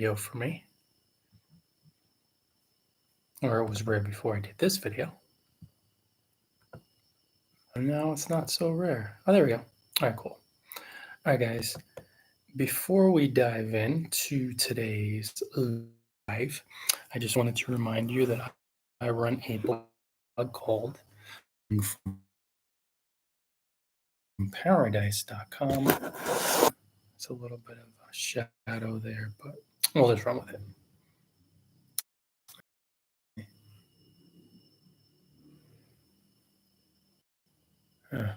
video for me. Or it was rare before I did this video. And now it's not so rare. Oh, there we go. All right, cool. All right, guys. Before we dive into today's live, I just wanted to remind you that I run a blog called Paradise.com. It's a little bit of a shadow there, but we'll just run with it. Well,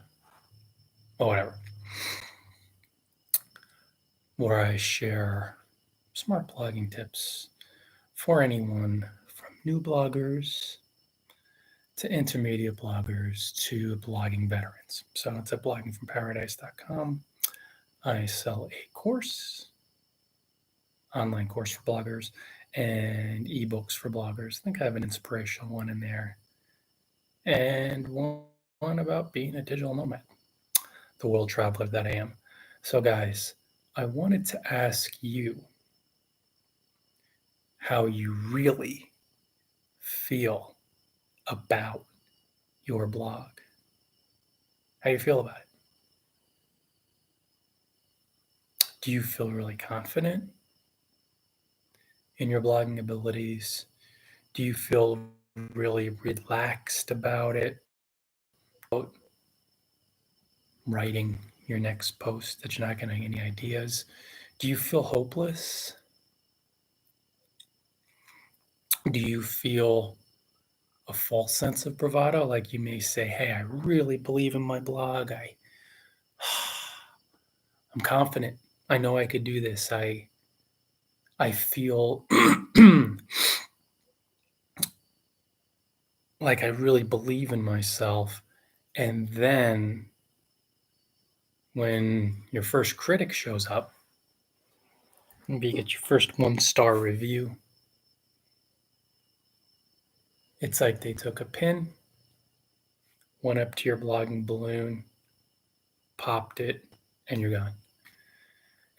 whatever. Where I share smart blogging tips for anyone from new bloggers to intermediate bloggers to blogging veterans. So it's at bloggingfromparadise.com. I sell a course, online course for bloggers, and ebooks for bloggers. I think I have an inspirational one in there, and one about being a digital nomad, the world traveler that I am. So, guys, I wanted to ask you how you really feel about your blog. How you feel about it? Do you feel really confident in your blogging abilities? Do you feel really relaxed about it? Writing your next post that you're not getting any ideas? Do you feel hopeless? Do you feel a false sense of bravado? Like you may say, hey, I really believe in my blog. I'm confident. I know I could do this. I feel like I really believe in myself. And then when your first critic shows up, maybe you get your first 1-star review, it's like they took a pin, went up to your blogging balloon, popped it, and you're gone.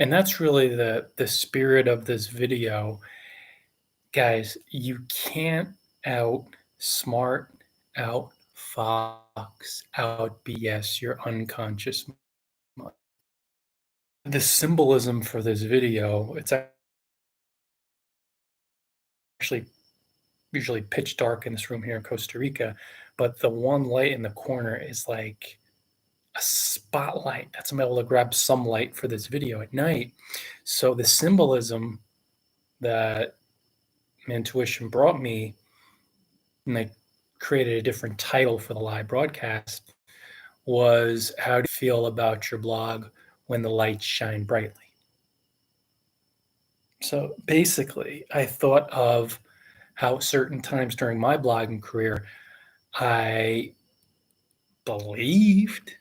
And that's really the spirit of this video. Guys, you can't outsmart, outfox, out BS your unconscious mind. The symbolism for this video, it's actually usually pitch dark in this room here in Costa Rica, but the one light in the corner is like a spotlight. That's I'm able to grab some light for this video at night. So the symbolism that intuition brought me, and I created a different title for the live broadcast, was how do you feel about your blog when the lights shine brightly? So basically, I thought of how certain times during my blogging career, I believed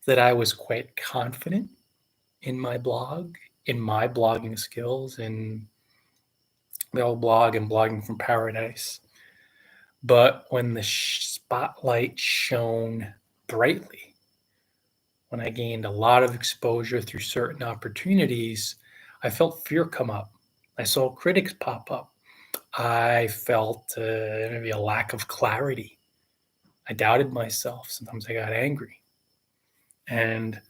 that I was quite confident in my blog, in my blogging skills, in the old blog and Blogging from Paradise. But when the spotlight shone brightly, when I gained a lot of exposure through certain opportunities, I felt fear come up. I saw critics pop up. I felt maybe a lack of clarity. I doubted myself. Sometimes I got angry and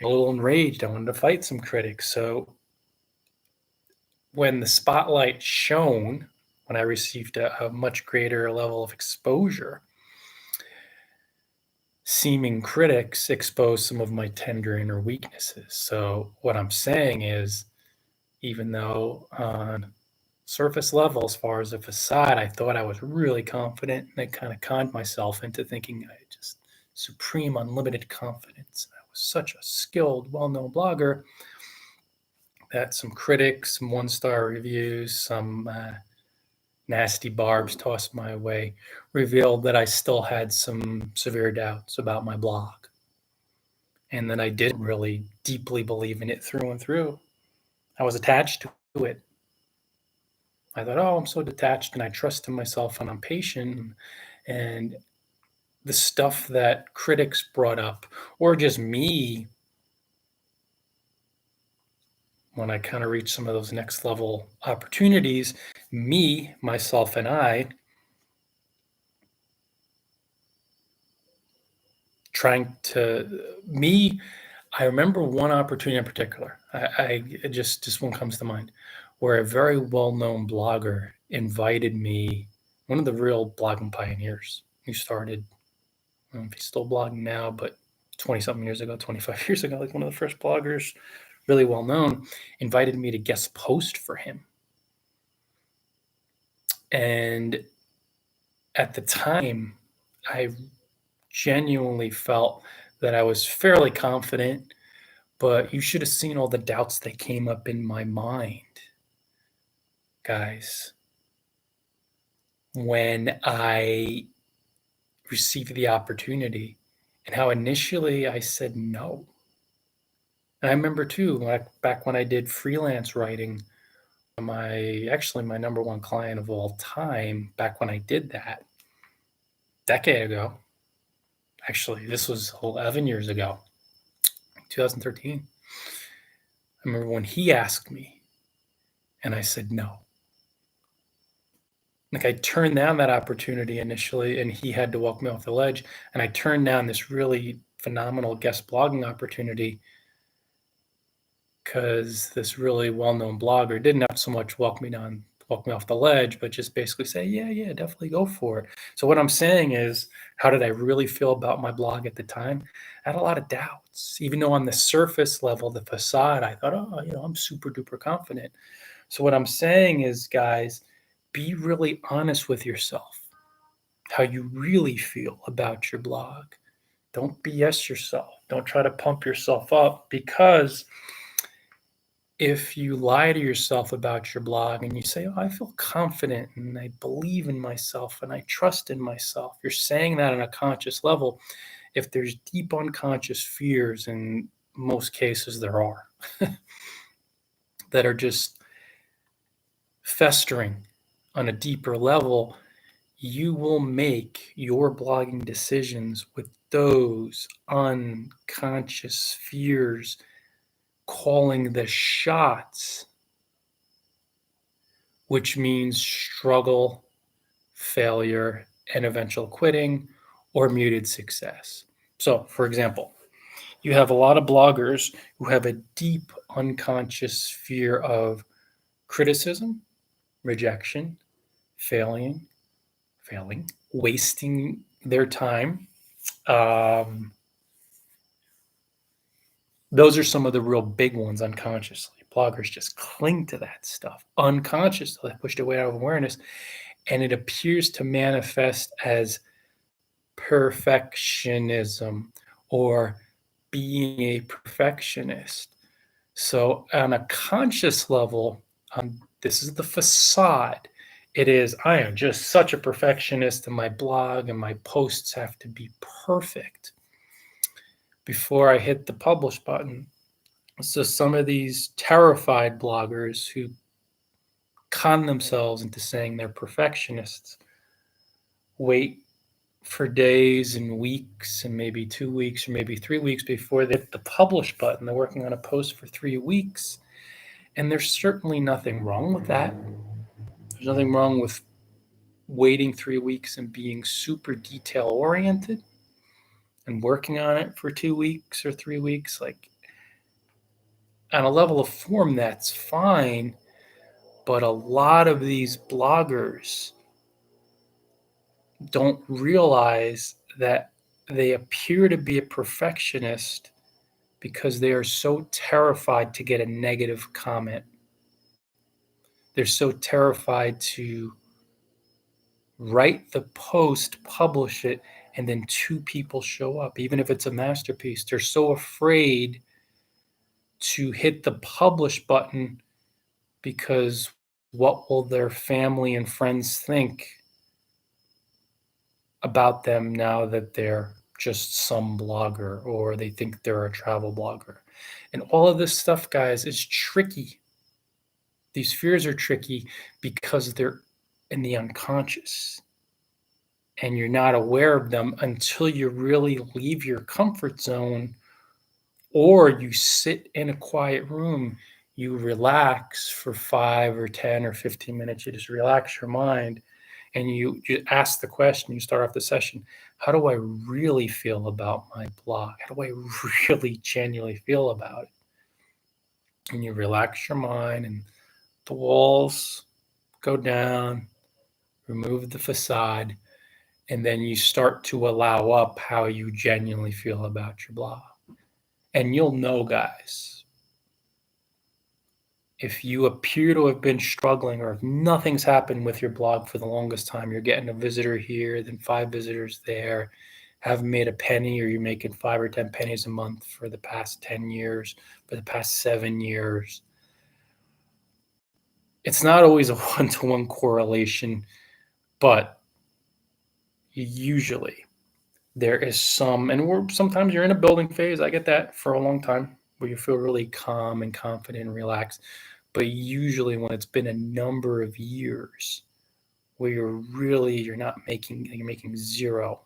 a little enraged. I wanted to fight some critics. So when the spotlight shone, when I received a much greater level of exposure, seeming critics exposed some of my tender inner weaknesses. So what I'm saying is, even though on surface level, as far as the facade, I thought I was really confident, and I kind of conned myself into thinking I had just supreme unlimited confidence. I was such a skilled, well-known blogger that some critics, some 1-star reviews, some nasty barbs tossed my way revealed that I still had some severe doubts about my blog, and that I didn't really deeply believe in it through and through. I was attached to it. I thought, oh, I'm so detached and I trust in myself and I'm patient. And the stuff that critics brought up, or just me when I kind of reached some of those next level opportunities, me, myself, and I I remember one opportunity in particular. It just one comes to mind, where a very well-known blogger invited me, one of the real blogging pioneers who started, I don't know if he's still blogging now, but 20 something years ago, 25 years ago, like one of the first bloggers, really well known, invited me to guest post for him. And at the time, I genuinely felt that I was fairly confident, but you should have seen all the doubts that came up in my mind, guys, when I received the opportunity, and how initially I said no. And I remember too, back when I did freelance writing, my number one client of all time, back when I did that, decade ago, actually, this was 11 years ago, 2013. I remember when he asked me, and I said no. Like, I turned down that opportunity initially, and he had to walk me off the ledge. And I turned down this really phenomenal guest blogging opportunity because this really well-known blogger didn't have so much walk me off the ledge, but just basically say, yeah, definitely go for it. So what I'm saying is, how did I really feel about my blog at the time? I had a lot of doubts, even though on the surface level, the facade, I thought, I'm super duper confident. So what I'm saying is, guys, be really honest with yourself, how you really feel about your blog. Don't BS yourself. Don't try to pump yourself up, because if you lie to yourself about your blog and you say, I feel confident and I believe in myself and I trust in myself, you're saying that on a conscious level. If there's deep unconscious fears, in most cases there are, that are just festering on a deeper level, you will make your blogging decisions with those unconscious fears calling the shots, which means struggle, failure, and eventual quitting or muted success. So, for example, you have a lot of bloggers who have a deep unconscious fear of criticism, rejection, failing, wasting their time. Those are some of the real big ones unconsciously. Bloggers just cling to that stuff unconsciously, pushed away out of awareness, and it appears to manifest as perfectionism or being a perfectionist. So, on a conscious level, this is the facade. It is, I am just such a perfectionist, and my blog and my posts have to be perfect before I hit the publish button. So some of these terrified bloggers who con themselves into saying they're perfectionists wait for days and weeks and maybe 2 weeks or maybe 3 weeks before they hit the publish button. They're working on a post for 3 weeks. And there's certainly nothing wrong with that. There's nothing wrong with waiting 3 weeks and being super detail oriented and working on it for 2 weeks or 3 weeks. Like, on a level of form, that's fine. But a lot of these bloggers don't realize that they appear to be a perfectionist because they are so terrified to get a negative comment. They're so terrified to write the post, publish it, and then 2 people show up. Even if it's a masterpiece, they're so afraid to hit the publish button because what will their family and friends think about them now that they're just some blogger, or they think they're a travel blogger. And all of this stuff, guys, is tricky. These fears are tricky because they're in the unconscious, and you're not aware of them until you really leave your comfort zone, or you sit in a quiet room, you relax for 5 or 10 or 15 minutes. You just relax your mind and you ask the question. You start off the session, how do I really feel about my blog? How do I really genuinely feel about it? And you relax your mind and the walls go down, remove the facade, and then you start to allow up how you genuinely feel about your blog. And you'll know, guys, if you appear to have been struggling or if nothing's happened with your blog for the longest time, you're getting a visitor here, then 5 visitors there, haven't made a penny, or you're making 5 or 10 pennies a month for the past 10 years, for the past 7 years. It's not always a one-to-one correlation, but usually there is some, and sometimes you're in a building phase. I get that for a long time where you feel really calm and confident and relaxed. But usually when it's been a number of years where you're making zero.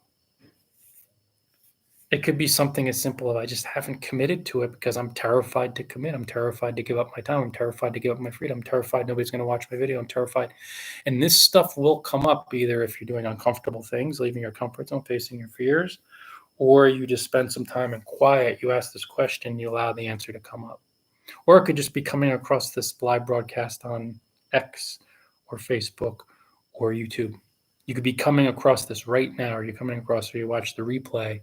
It could be something as simple as I just haven't committed to it because I'm terrified to commit. I'm terrified to give up my time. I'm terrified to give up my freedom. I'm terrified nobody's going to watch my video. I'm terrified. And this stuff will come up either if you're doing uncomfortable things, leaving your comfort zone, facing your fears, or you just spend some time in quiet. You ask this question, you allow the answer to come up. Or it could just be coming across this live broadcast on X or Facebook or YouTube. You could be coming across this right now, or you're coming across, or you watch the replay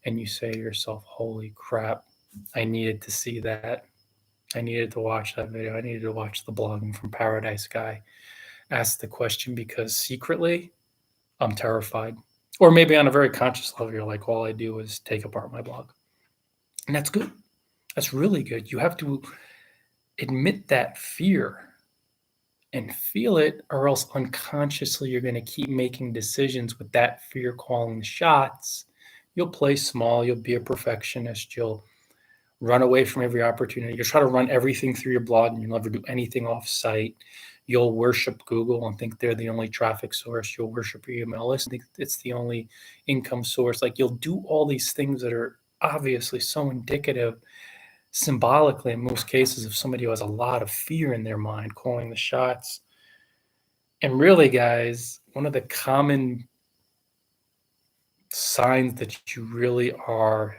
and you say to yourself, holy crap, I needed to see that. I needed to watch that video. I needed to watch the Blogging from Paradise guy ask the question because secretly I'm terrified. Or maybe on a very conscious level, you're like, all I do is take apart my blog. And that's good. That's really good. You have to admit that fear and feel it, or else unconsciously you're going to keep making decisions with that fear calling the shots. You'll play small. You'll be a perfectionist. You'll run away from every opportunity. You'll try to run everything through your blog and you'll never do anything off site. You'll worship Google and think they're the only traffic source. You'll worship your email list and think it's the only income source. Like, you'll do all these things that are obviously so indicative symbolically in most cases of somebody who has a lot of fear in their mind calling the shots. And really, guys, one of the common signs that you really are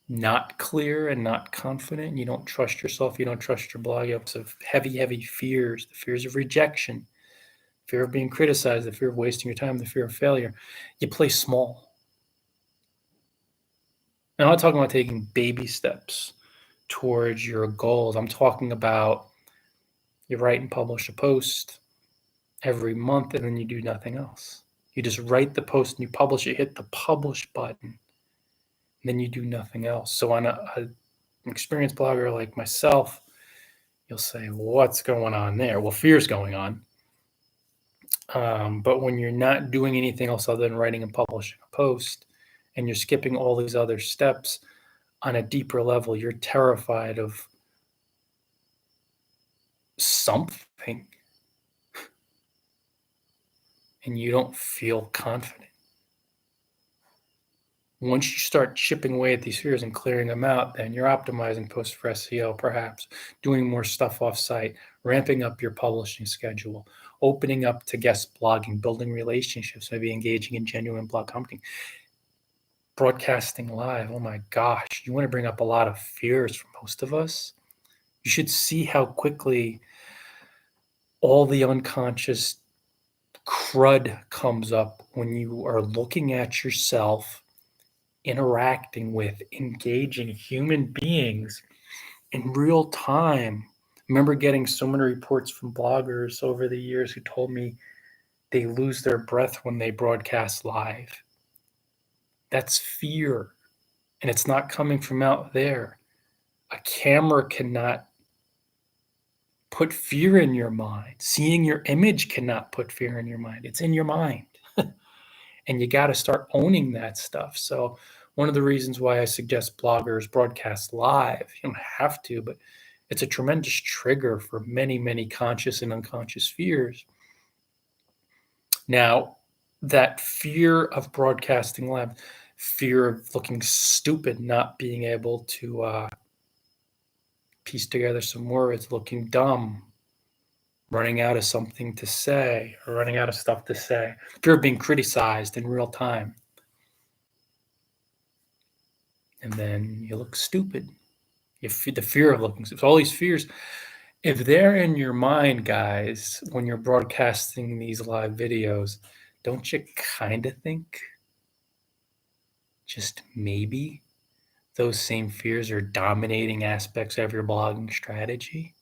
not clear and not confident, you don't trust yourself, you don't trust your blog, you have some heavy fears, the fears of rejection, fear of being criticized, the fear of wasting your time, the fear of failure. You play small. And I'm not talking about taking baby steps towards your goals. I'm talking about you write and publish a post every month and then you do nothing else. You just write the post and you publish it, hit the publish button, and then you do nothing else. So on an experienced blogger like myself, you'll say, what's going on there? Well, fear's going on. But when you're not doing anything else other than writing and publishing a post, and you're skipping all these other steps, on a deeper level, you're terrified of something, and you don't feel confident. Once you start chipping away at these fears and clearing them out, then you're optimizing posts for SEO, perhaps doing more stuff off-site, ramping up your publishing schedule, opening up to guest blogging, building relationships, maybe engaging in genuine blog commenting, broadcasting live. Oh my gosh, you want to bring up a lot of fears for most of us. You should see how quickly all the unconscious crud comes up when you are looking at yourself, interacting with, engaging human beings in real time. I remember getting so many reports from bloggers over the years who told me they lose their breath when they broadcast live. That's fear, and it's not coming from out there. A camera cannot put fear in your mind. Seeing your image cannot put fear in your mind. It's in your mind. And you got to start owning that stuff. So one of the reasons why I suggest bloggers broadcast live, you don't have to, but it's a tremendous trigger for many conscious and unconscious fears. Now, that fear of broadcasting live, fear of looking stupid, not being able to piece together some words, looking dumb, running out of something to say, or running out of stuff to say. Fear of being criticized in real time. And then you look stupid. The fear of looking stupid. All these fears, if they're in your mind, guys, when you're broadcasting these live videos, don't you kind of think just maybe those same fears are dominating aspects of your blogging strategy?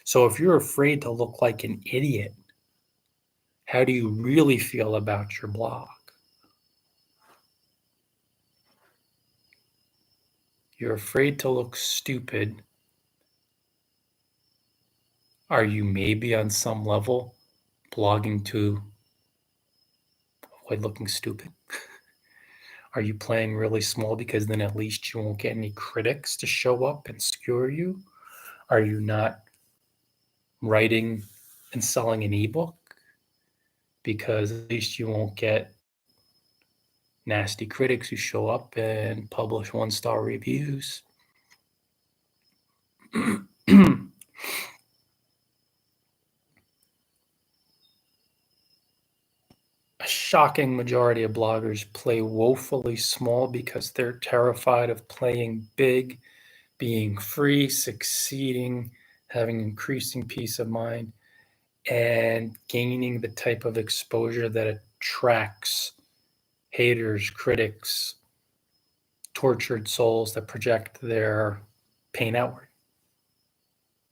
So if you're afraid to look like an idiot, how do you really feel about your blog? You're afraid to look stupid. Are you maybe on some level blogging to avoid looking stupid? Are you playing really small because then at least you won't get any critics to show up and skewer you? Are you not writing and selling an ebook because at least you won't get nasty critics who show up and publish 1-star reviews? A shocking majority of bloggers play woefully small because they're terrified of playing big, being free, succeeding, having increasing peace of mind, and gaining the type of exposure that attracts haters, critics, tortured souls that project their pain outward.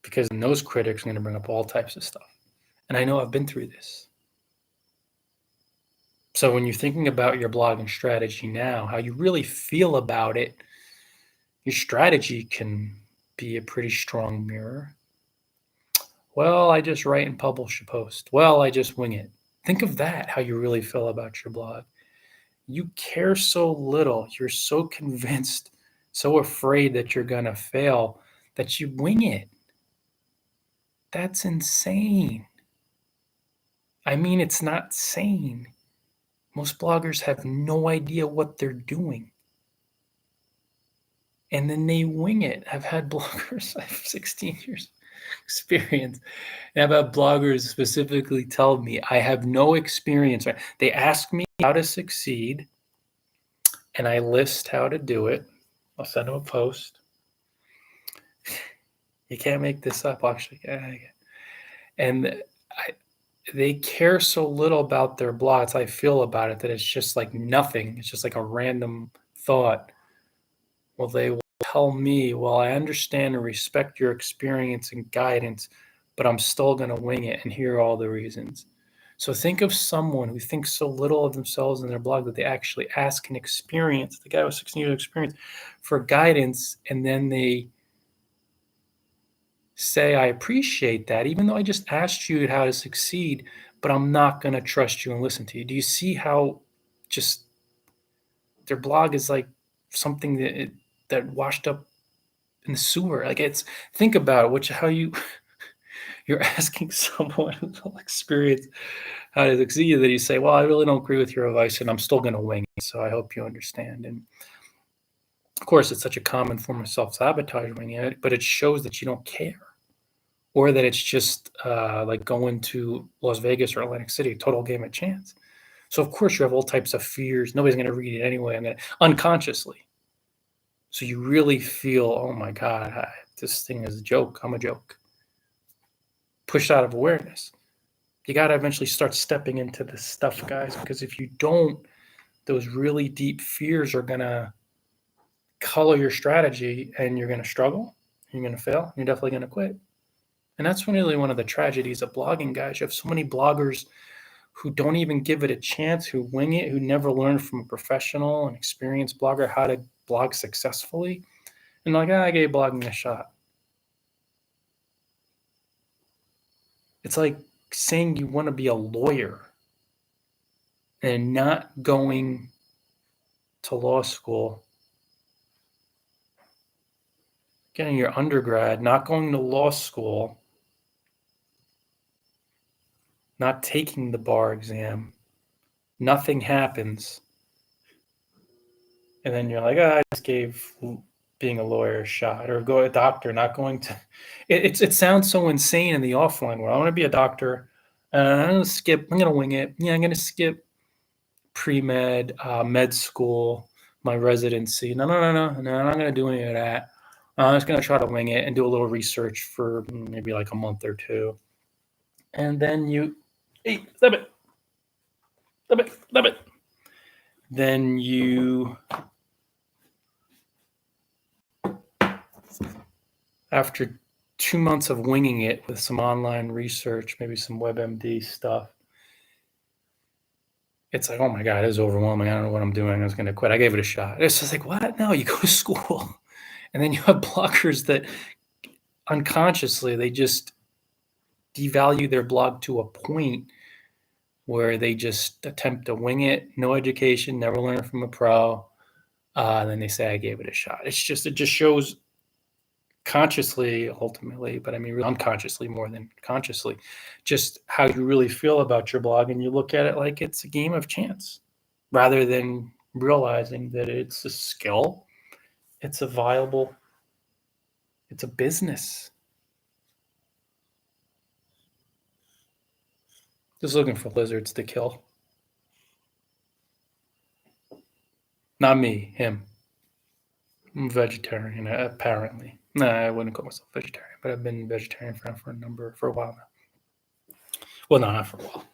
Because then those critics are going to bring up all types of stuff. And I know I've been through this. So when you're thinking about your blogging strategy now, how you really feel about it, your strategy can be a pretty strong mirror. Well, I just write and publish a post. Well, I just wing it. Think of that, how you really feel about your blog. You care so little. You're so convinced, so afraid that you're going to fail that you wing it. That's insane. I mean, it's not sane. Most bloggers have no idea what they're doing. And then they wing it. I've had bloggers, I have 16 years experience. And I've had bloggers specifically tell me, I have no experience. They ask me how to succeed, and I list how to do it. I'll send them a post. You can't make this up, actually. And they care so little about their blogs, I feel about it, that it's just like nothing. It's just like a random thought. Well, they will tell me, well, I understand and respect your experience and guidance, but I'm still going to wing it, and here are all the reasons. So think of someone who thinks so little of themselves in their blog that they actually ask an experience, the guy with 16 years of experience, for guidance, and then they say, I appreciate that, even though I just asked you how to succeed, but I'm not going to trust you and listen to you. Do you see how just their blog is like something that washed up in the sewer? Like, it's, think about it, how you're asking someone who's experienced how to succeed, that you say, well, I really don't agree with your advice and I'm still going to wing it. So I hope you understand. And of course, it's such a common form of self-sabotage winging it, but it shows that you don't care. Or that it's just like going to Las Vegas or Atlantic City, total game of chance. So of course you have all types of fears. Nobody's going to read it anyway. I'm going to unconsciously. So you really feel, oh my God, this thing is a joke. I'm a joke. Pushed out of awareness. You got to eventually start stepping into this stuff, guys, because if you don't, those really deep fears are going to color your strategy, and you're going to struggle. You're going to fail. You're definitely going to quit. And that's really one of the tragedies of blogging, guys. You have so many bloggers who don't even give it a chance, who wing it, who never learned from a professional and experienced blogger how to blog successfully. And like, I gave blogging a shot. It's like saying you want to be a lawyer and not going to law school, getting your undergrad, not going to law school, not taking the bar exam, nothing happens. And then you're like, I just gave being a lawyer a shot, or go a doctor, not going to. It sounds so insane in the offline world. I want to be a doctor. I'm going to skip. I'm going to wing it. Yeah, I'm going to skip pre-med, med school, my residency. No, I'm not going to do any of that. I'm just going to try to wing it and do a little research for maybe like a month or two. And then hey, stop it. Then you, after 2 months of winging it with some online research, maybe some WebMD stuff, it's like, oh my God, it's overwhelming. I don't know what I'm doing. I was going to quit. I gave it a shot. It's just like, what? No, you go to school. And then you have bloggers that unconsciously, they just devalue their blog to a point where they just attempt to wing it, no education, never learn from a pro. Then they say, I gave it a shot. It just shows consciously, ultimately, but I mean unconsciously more than consciously, just how you really feel about your blog. And you look at it like it's a game of chance rather than realizing that it's a skill. It's a viable, it's a business. Just looking for lizards to kill. Not me, him. I'm vegetarian, apparently. No, I wouldn't call myself vegetarian, but I've been vegetarian for a while now. Well, no, not for a while.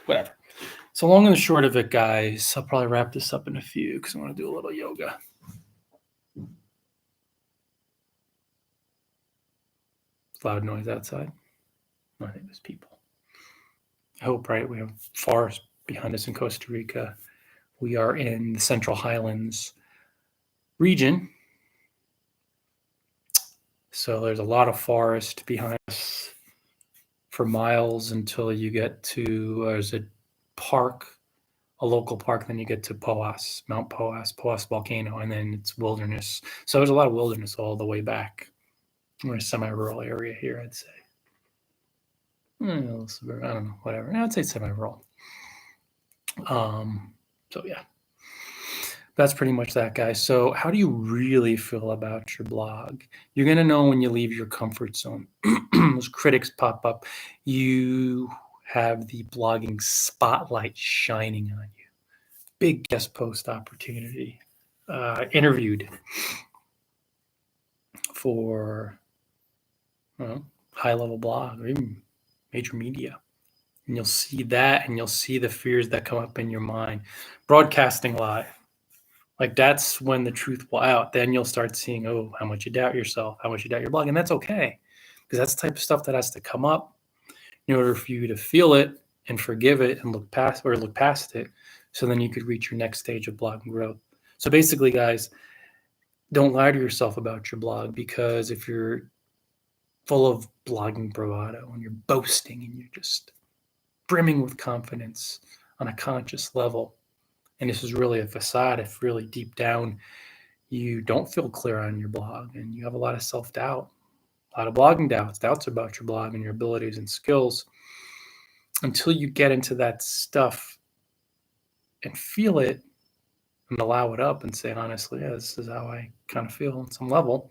Whatever. So long and the short of it, guys, I'll probably wrap this up in a few because I want to do a little yoga. Loud noise outside. I think there's people. I hope, right? We have forest behind us in Costa Rica. We are in the Central Highlands region. So there's a lot of forest behind us for miles until you get to, there's a park, a local park, then you get to Poas, Mount Poas volcano, and then it's wilderness. So there's a lot of wilderness all the way back. We're in a semi-rural area here, I'd say. I don't know, whatever. I'd say semi-rural. So yeah, that's pretty much that, guys. So how do you really feel about your blog? You're going to know when you leave your comfort zone. Those critics pop up. You have the blogging spotlight shining on you. Big guest post opportunity. Interviewed for high-level blog or even major media. And you'll see that, and you'll see the fears that come up in your mind. Broadcasting live. Like, that's when the truth will out. Then you'll start seeing, how much you doubt yourself, how much you doubt your blog. And that's okay, because that's the type of stuff that has to come up in order for you to feel it and forgive it and look past it. So then you could reach your next stage of blogging growth. So basically, guys, don't lie to yourself about your blog, because if you're full of blogging bravado and you're boasting and you're just brimming with confidence on a conscious level, and this is really a facade, if really deep down you don't feel clear on your blog and you have a lot of self-doubt, a lot of blogging doubts about your blog and your abilities and skills, until you get into that stuff and feel it and allow it up and say, honestly, yeah, this is how I kind of feel on some level.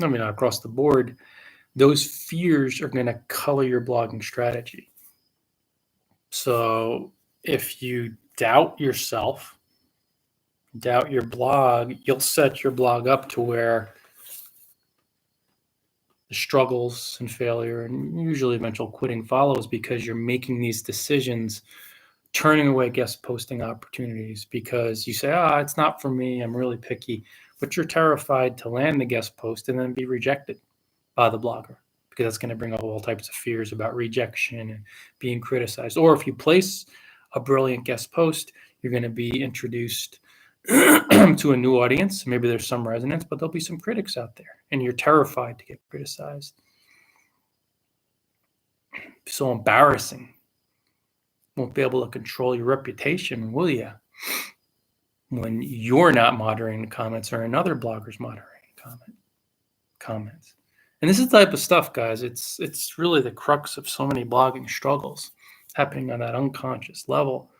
I mean, not across the board. Those fears are going to color your blogging strategy. So if you doubt yourself, doubt your blog, you'll set your blog up to where the struggles and failure and usually eventual quitting follows, because you're making these decisions, turning away guest posting opportunities because you say, it's not for me, I'm really picky, but you're terrified to land the guest post and then be rejected by the blogger, because that's going to bring up all types of fears about rejection and being criticized. Or if you place a brilliant guest post, you're going to be introduced to a new audience. Maybe there's some resonance, but there'll be some critics out there, and you're terrified to get criticized. So embarrassing. Won't be able to control your reputation, will you? When you're not moderating the comments or another blogger's moderating comments. And this is the type of stuff, guys, it's really the crux of so many blogging struggles happening on that unconscious level.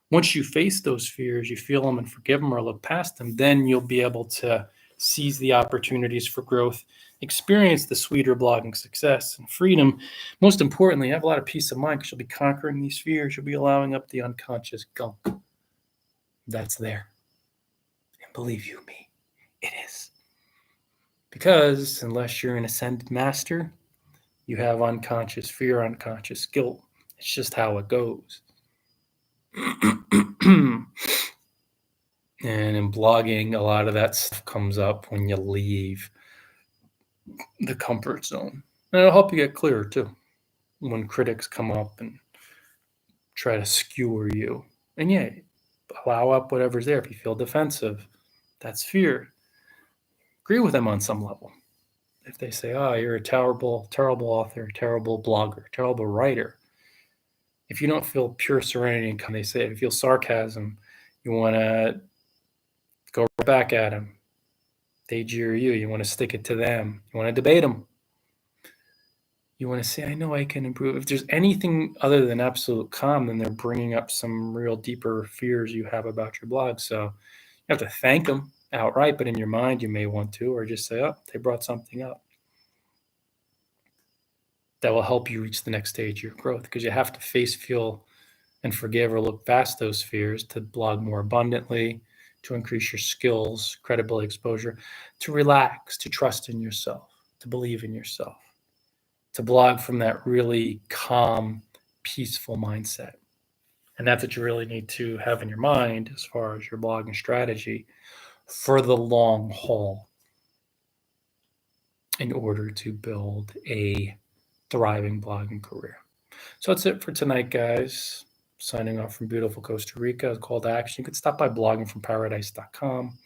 Once you face those fears, you feel them and forgive them or look past them, then you'll be able to seize the opportunities for growth, experience the sweeter blogging success and freedom. Most importantly, have a lot of peace of mind because you'll be conquering these fears. You'll be allowing up the unconscious gunk that's there. And believe you me, it is. Because unless you're an ascended master, you have unconscious fear, unconscious guilt. It's just how it goes. And in blogging, a lot of that stuff comes up when you leave the comfort zone. And it'll help you get clearer too when critics come up and try to skewer you. And yeah, allow up whatever's there. If you feel defensive, that's fear. Agree with them on some level. If they say, oh, you're a terrible, terrible author, terrible blogger, terrible writer. If you don't feel pure serenity and calm, they say, if you feel sarcasm, you want to go right back at them. They jeer you. You want to stick it to them. You want to debate them. You want to say, I know I can improve. If there's anything other than absolute calm, then they're bringing up some real deeper fears you have about your blog. So you have to thank them outright, but in your mind, you may want to, or just say, oh, they brought something up that will help you reach the next stage of your growth, because you have to face, feel, and forgive or look past those fears to blog more abundantly, to increase your skills, credibility, exposure, to relax, to trust in yourself, to believe in yourself, to blog from that really calm, peaceful mindset. And that's what you really need to have in your mind as far as your blogging strategy for the long haul in order to build a thriving blogging career. So that's it for tonight, guys. Signing off from beautiful Costa Rica. A call to action. You can stop by bloggingfromparadise.com,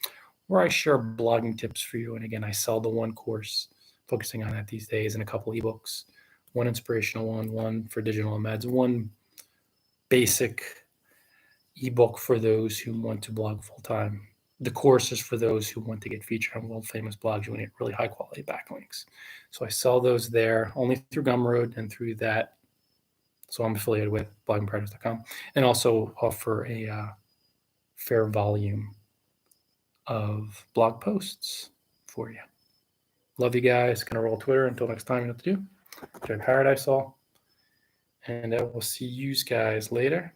where I share blogging tips for you. And again, I sell the one course focusing on that these days, and a couple ebooks, one inspirational one for digital meds, one basic ebook for those who want to blog full time. The course is for those who want to get featured on world famous blogs. You want to get really high quality backlinks. So I sell those there only through Gumroad and through that. So I'm affiliated with bloggingparadise.com, and also offer a fair volume of blog posts for you. Love you guys. Gonna roll Twitter. Until next time, you know what to do. Enjoy Paradise all. And I will see you guys later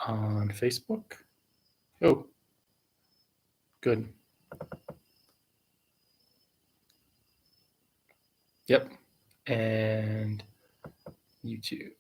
on Facebook. Oh, good. Yep. And YouTube.